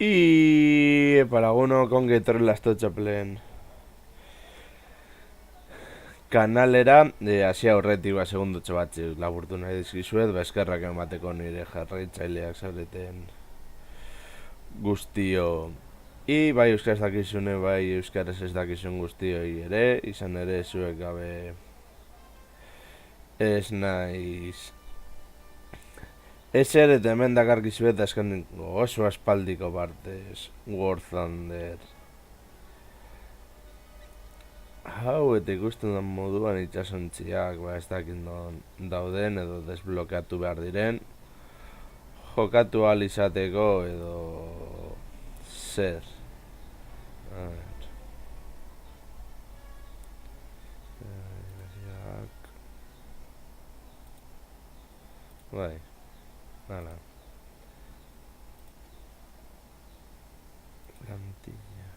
Y para alguno con getorrela astotxapelen kanalera, hasi aurretik segundotxo batzuk laburtu nahi dizkizuet, eskerrak emateko nire jarraitzaileak zareten guztio. I bai euskaraz dakizune, bai euskaraz ez dakizun guztioi ere, izan ere zuek gabe ez naiz ezer eta hemen dakarkizuet azken oso aspaldiko partez War Thunder. Hau eta ikusten den moduan itxasontziak ez dakit non dauden edo desblokeatu behar diren jokatu ahal izateko edo zer. A ver. Bai, hala. Plantilla.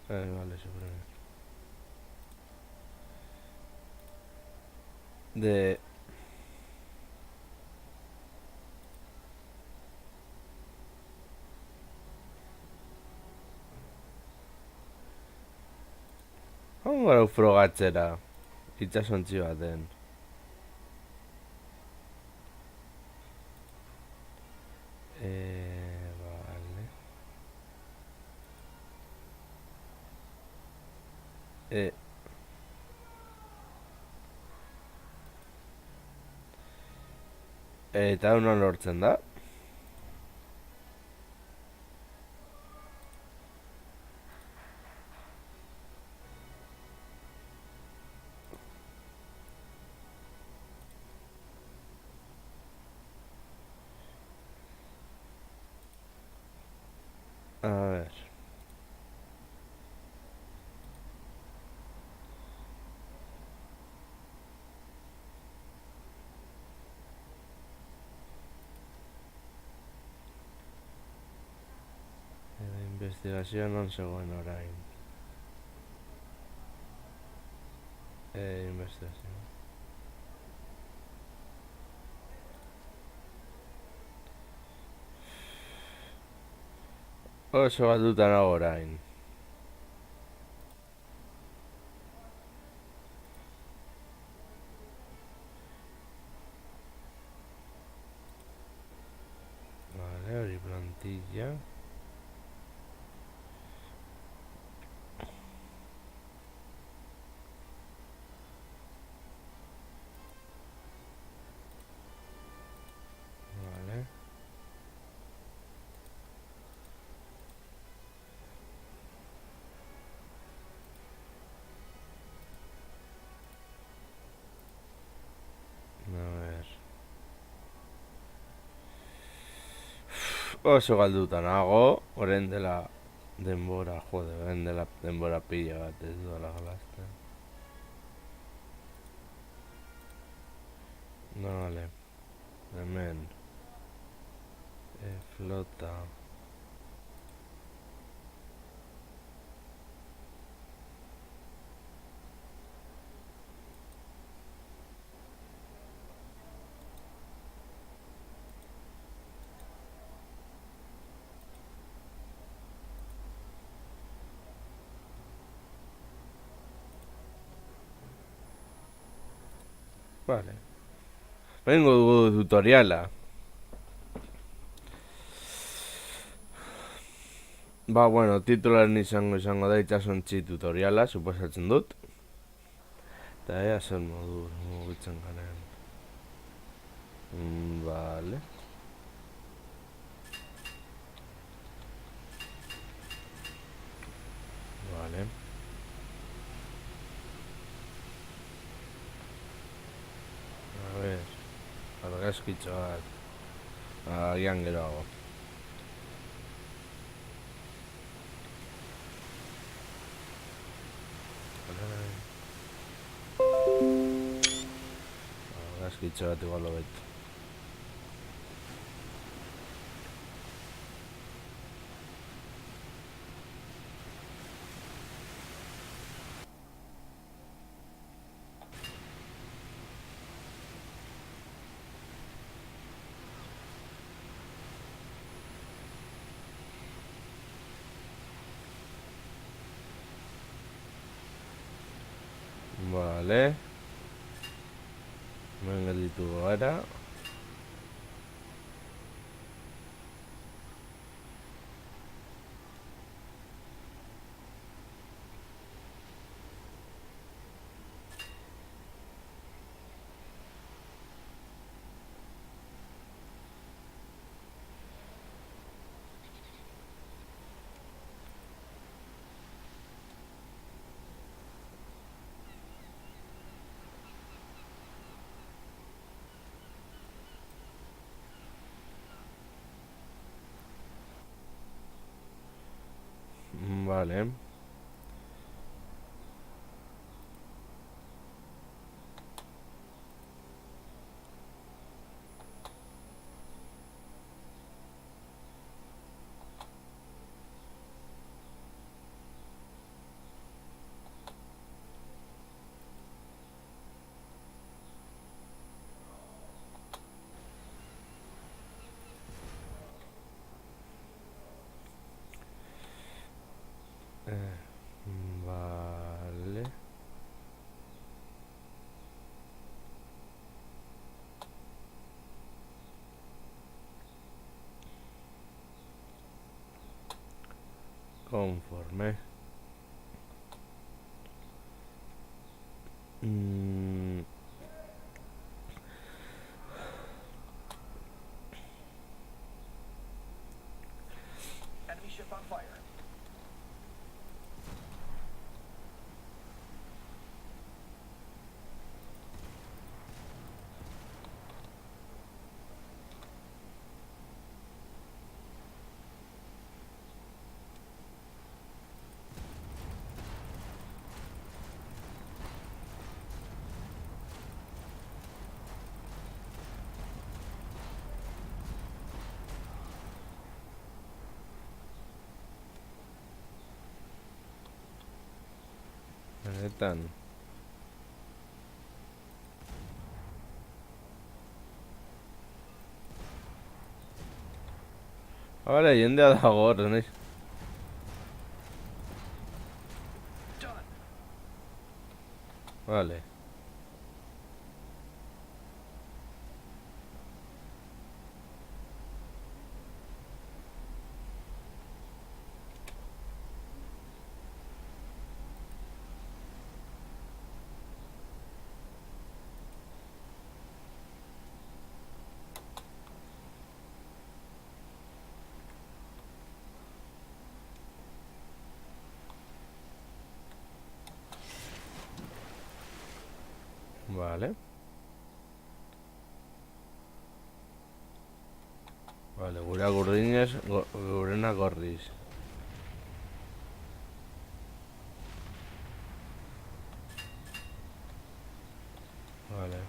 Vale, supreme. De... Hau gara frogatzera itxasontzi baten. Vale. Eta hau non lortzen da? A ver. Investigazioa non zegoen orain. Investigazioa. Oso bat dutan hau orain. Vale, hori plantilla. Vale. A ver. Oso galduta nago, orain dela denbora, jode, orain dela denbora pila bat ez duela galazten. No, vale. Hemen. Flota. Vale. Vengo dugu tutoriala. Ba, bueno, titularen izango da itxasontzi tutoriala, suposatzen dut. Eta ea zer modu mugitzen garen. Vale. Vale. A ver. Argazkitxo bat. Agian geroago. Argazkitxo bat igual hobeto. Vale. Hemen gelditu gara. Vale. Vale. Conforme. Enemy ship on fire. Benetan. Vale, jendea dago hor, nahi. Done. Vale. Vale. Vale, gura gurdinez, gurena gorriz. Vale.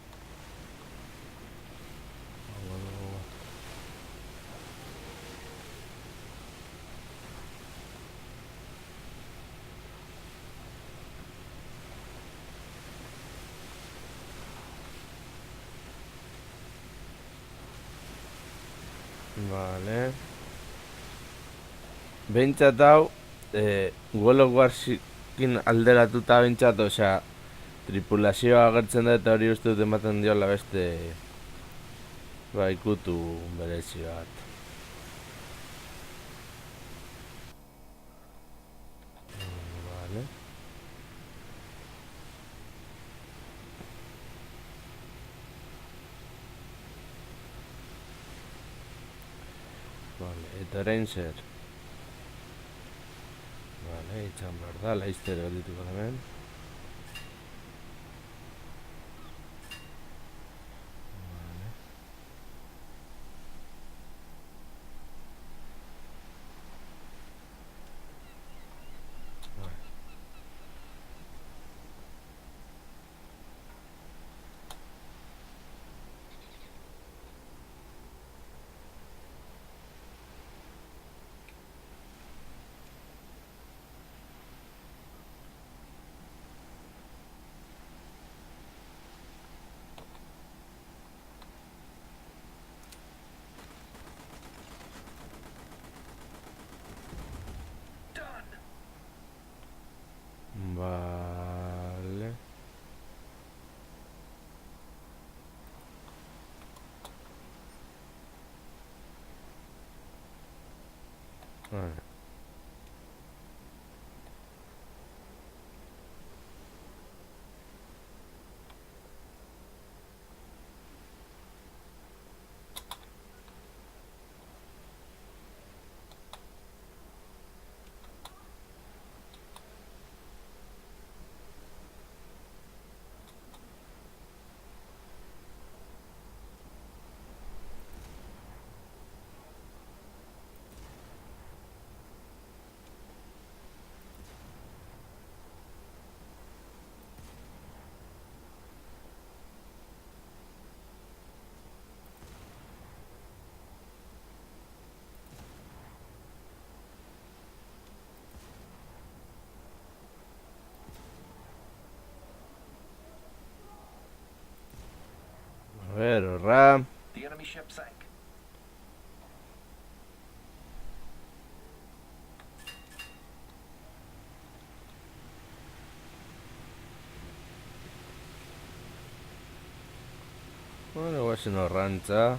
Vale. Behintzat hau, World of Warzikin alderatuta behintzat, osea, tripulazioa agertzen da eta hori uste dut ematen diola beste ikutu berezi bat. Vale. Vale, eta orain zer? Vale, itxan behar da, laizter geldituko da hemen. Vale. A ver, horra. The enemy ship sank. Bueno, guazen horrantza.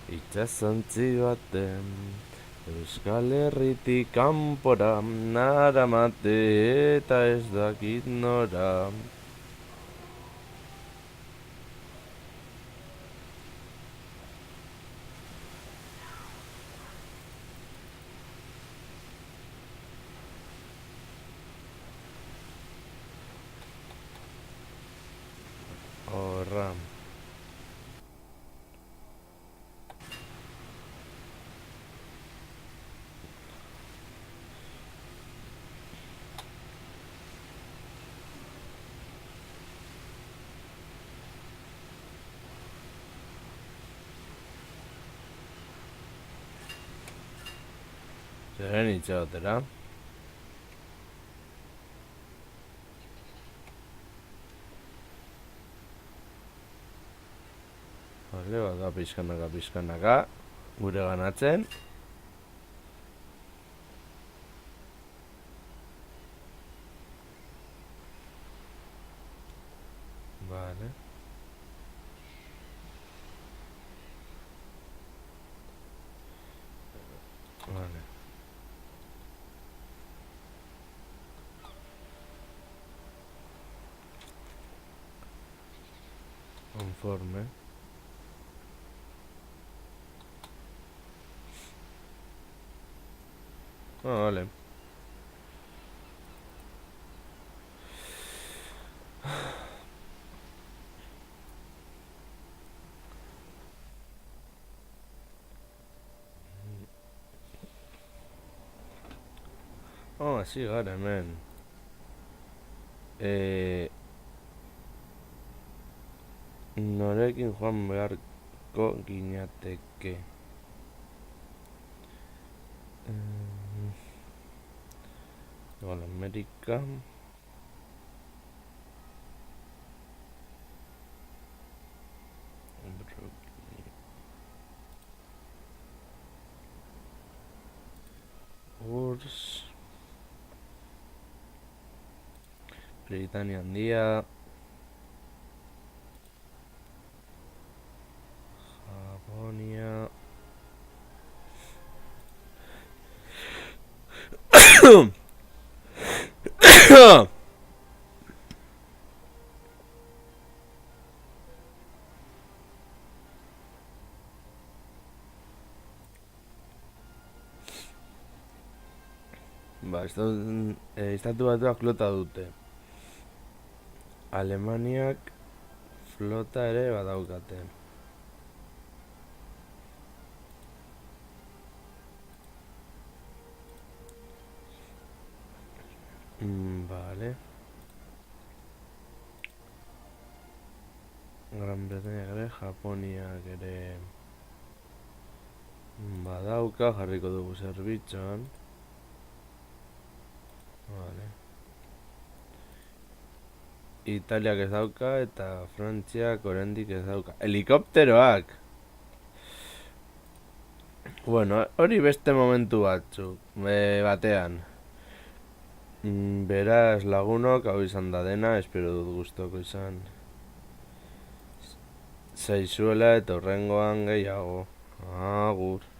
Itxasontzi baten Euskal Herritik kanpora naramate eta ez dakit nora. Horra. Zeren itxagotera. Vale, bada pizkanaka gure ganatzen. Vale. Vale. Conforme. Ah, vale. Oh, hasi gara hemen. Norekin joan beharko ginateke. Igual América. URSS. Britania Handia. Japonia. Ba, estatu batuak flota dute. Alemaniak flota ere badaukate. Vale. Gran Bretaña ere, Japoniak ere badauka, jarriko dugu zerbitzuan. Vale. Italiak ez dauka eta Frantziak oraindik ez dauka. Helikopteroak! Bueno, hori beste momentu batzuk, batean. Beraz lagunok, hau izan da dena, espero dut gustoko izan zaizuela eta horrengoan gehiago. Agur.